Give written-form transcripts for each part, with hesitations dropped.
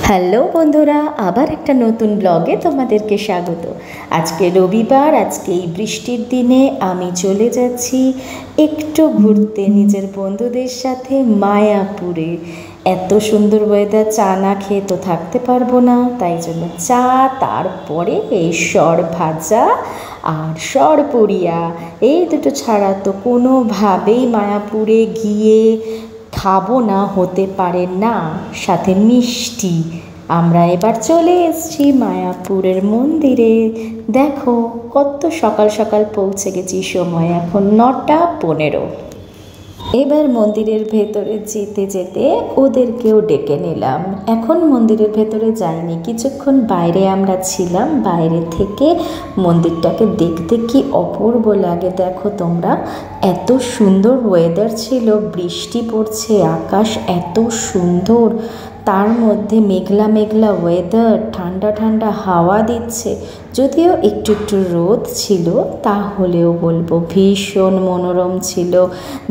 Hello বন্ধুরা, আবার একটা নতুন ব্লগে তোমাদেরকে স্বাগত। আজকে রবিবার, আজকে এই বৃষ্টির দিনে আমি চলে যাচ্ছি একটু ঘুরতে নিজের বন্ধুদের সাথে মায়াপুরে। এত সুন্দর ওয়েদার, চা না খেয়ে তো থাকতে পারবো না, তাই জন্য চা, তারপরে এই সর ভাজা আর সরপুরিয়া, এই দুটো ছাড়া তো কোনোভাবেই মায়াপুরে গিয়ে খাবো না, হতে পারে না। সাথে মিষ্টি। আমরা এবার চলে এসেছি মায়াপুরের মন্দিরে। দেখো কত সকাল সকাল পৌঁছে গেছি, সময় এখন 9:15। এবার মন্দিরের ভেতরে যেতে যেতে ওদেরকেও ডেকে নিলাম। এখন মন্দিরের ভেতরে যাইনি, কিছুক্ষণ বাইরে আমরা ছিলাম। বাইরে থেকে মন্দিরটাকে দেখতে কি অপূর্ব লাগে দেখো তোমরা। এত সুন্দর ওয়েদার ছিল, বৃষ্টি পড়ছে, আকাশ এত সুন্দর, তার মধ্যে মেঘলা মেঘলা ওয়েদার, ঠান্ডা ঠান্ডা হাওয়া দিচ্ছে। যদিও একটু একটু রোদ ছিল, তাহলেও বলবো ভীষণ মনোরম ছিল।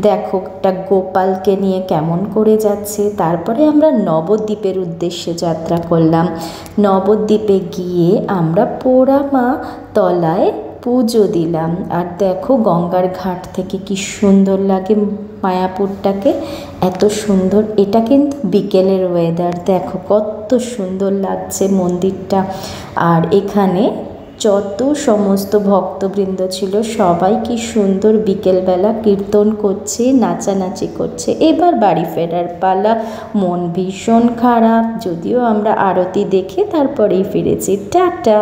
দেখো একটা গোপালকে নিয়ে কেমন করে যাচ্ছে। তারপরে আমরা নবদ্বীপের উদ্দেশ্যে যাত্রা করলাম। নবদ্বীপে গিয়ে আমরা পোড়ামা তলায় পুজো দিলাম। আর দেখো গঙ্গার ঘাট থেকে কি সুন্দর লাগে মায়াপুরটাকে, এত সুন্দর। এটা কিন্তু বিকেলের ওয়েদার, দেখো কত সুন্দর লাগছে মন্দিরটা। আর এখানে যত সমস্ত ভক্তবৃন্দ ছিল সবাই কি সুন্দর বিকেলবেলা কীর্তন করছে, নাচানাচি করছে। এবার বাড়ি ফেরার পালা। মন ভীষণ খারাপ, যদিও আমরা আরতি দেখে তারপরেই ফিরেছি। টাটা।